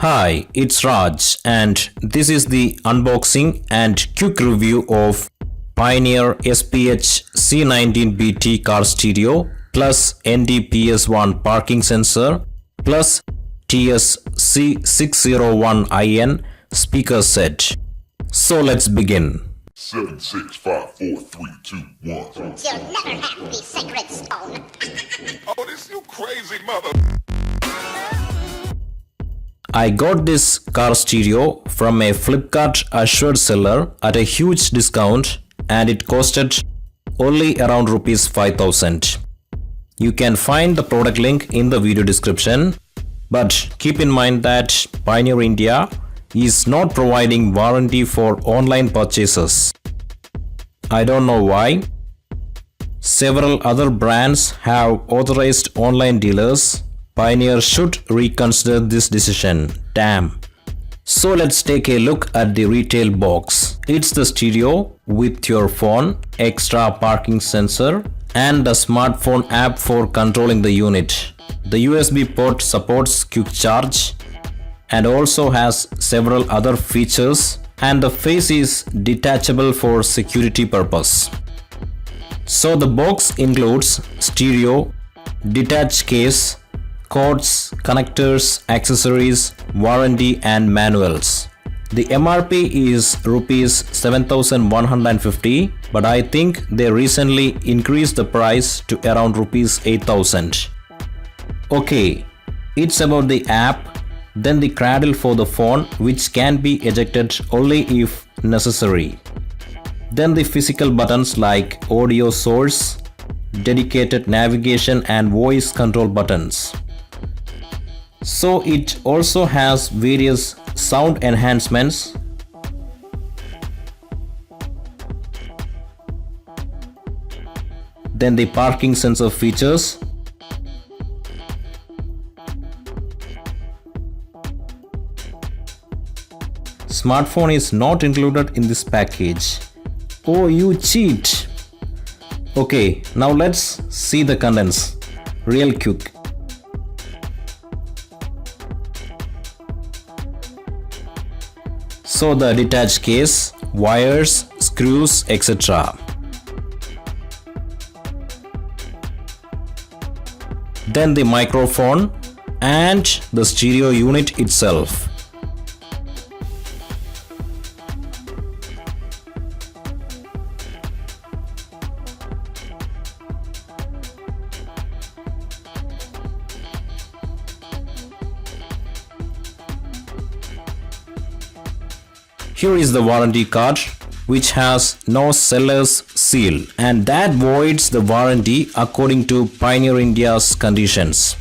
Hi, it's Raj and this is the unboxing and quick review of Pioneer SPH-C19BT car stereo plus NDPS1 parking sensor plus TS-C601IN speaker set. So let's begin. 7, 6, 5, 4, 3, 2, 1. You'll never have the sacred stone. Oh, this you crazy mother. I got this car stereo from a Flipkart assured seller at a huge discount and it costed only around Rs 5,000. You can find the product link in the video description, but keep in mind that Pioneer India is not providing warranty for online purchases. I don't know why. Several other brands have authorized online dealers. Pioneer should reconsider this decision. Damn. So let's take a look at the retail box. It's the stereo with your phone, extra parking sensor, and the smartphone app for controlling the unit. The USB port supports quick charge and also has several other features, and the face is detachable for security purpose. So the box includes stereo, detached case, cords, connectors, accessories, warranty and manuals. The MRP is Rs 7,150, but I think they recently increased the price to around Rs 8,000. Okay, it's about the app, then the cradle for the phone which can be ejected only if necessary. Then the physical buttons like audio source, dedicated navigation and voice control buttons. So it also has various sound enhancements. Then the parking sensor features. Smartphone is not included in this package. Oh, you cheat! Okay, now let's see the contents real quick. So the detached case, wires, screws, etc. Then the microphone and the stereo unit itself. Here is the warranty card which has no seller's seal and that voids the warranty according to Pioneer India's conditions.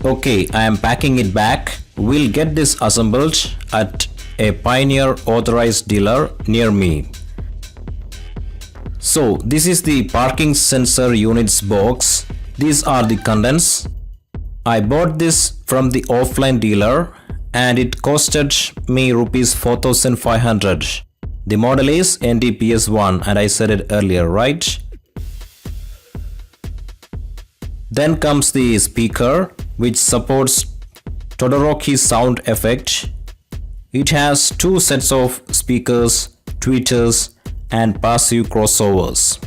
Okay, I am packing it back. We'll get this assembled at a Pioneer authorized dealer near me. So this is the parking sensor units box. These are the contents. I bought this from the offline dealer and it costed me Rs 4,500. The model is NDPS1 and I said it earlier, right? Then comes the speaker which supports Todoroki sound effect. It has two sets of speakers, tweeters and passive crossovers.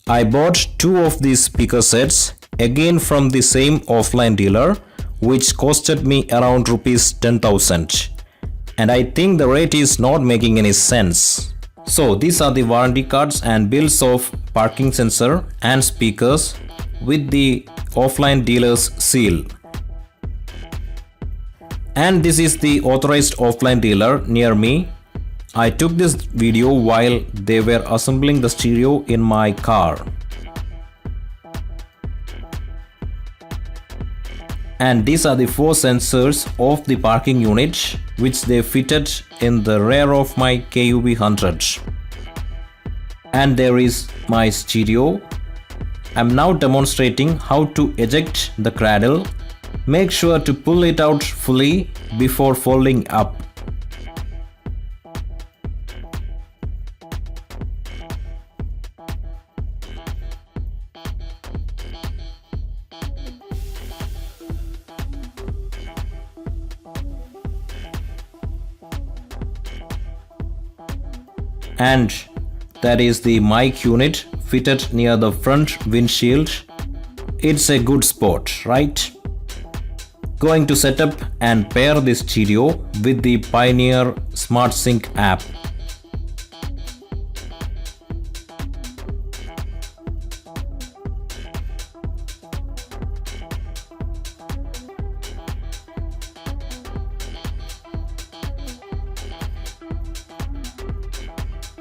I bought two of these speaker sets again from the same offline dealer, which costed me around Rs 10,000, and I think the rate is not making any sense. So these are the warranty cards and bills of parking sensor and speakers with the offline dealer's seal. And this is the authorized offline dealer near me. I took this video while they were assembling the stereo in my car. And these are the four sensors of the parking unit which they fitted in the rear of my KUV 100. And there is my stereo. I'm now demonstrating how to eject the cradle. Make sure to pull it out fully before folding up. and that is the mic unit fitted near the front windshield. It's a good spot, right? Going to set up and pair this stereo with the Pioneer Smart Sync app.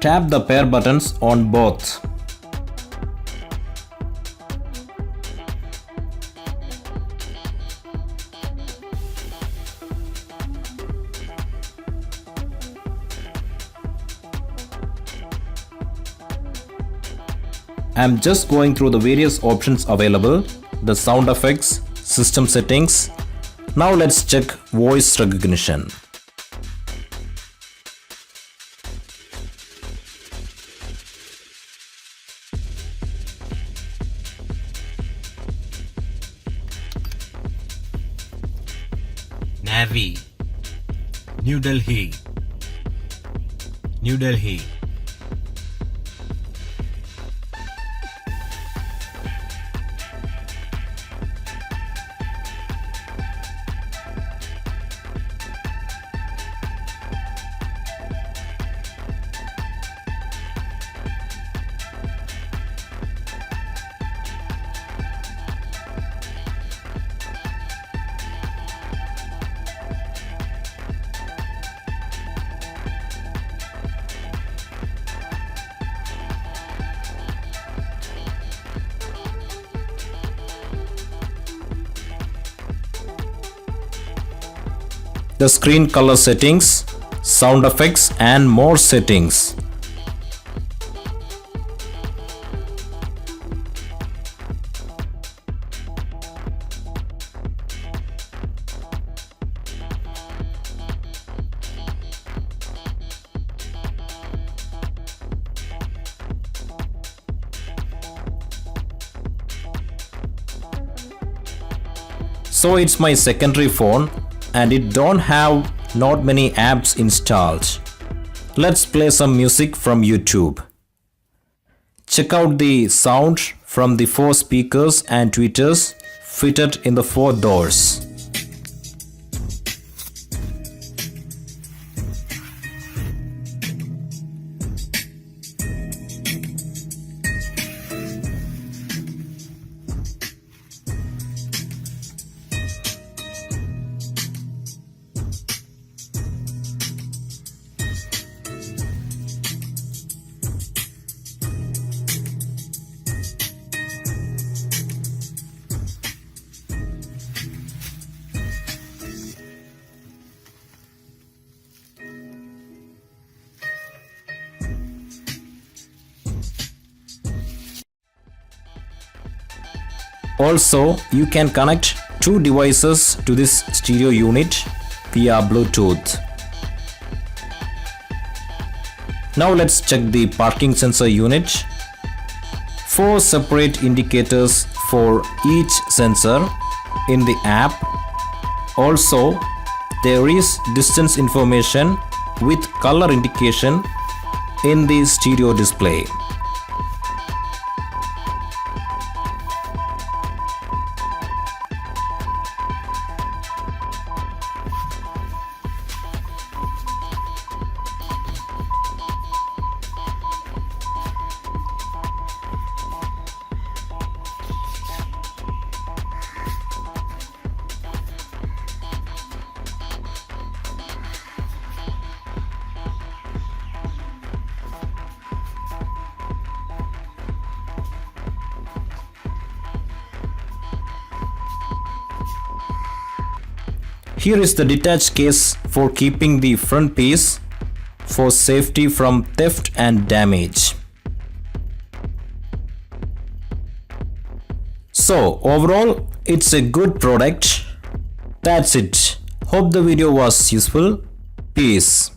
Tap the pair buttons on both. I'm just going through the various options available, the sound effects, system settings. Now let's check voice recognition. Navi, New Delhi, New Delhi. The screen color settings, sound effects and more settings. So it's my secondary phone and it don't have not many apps installed. Let's play some music from YouTube. Check out the sound from the 4 speakers and tweeters fitted in the 4 doors. Also, you can connect 2 devices to this stereo unit via Bluetooth. Now let's check the parking sensor unit. 4 separate indicators for each sensor in the app. Also, there is distance information with color indication in the stereo display. Here is the detached case for keeping the front piece for safety from theft and damage. So overall, it's a good product. That's it. Hope the video was useful. Peace.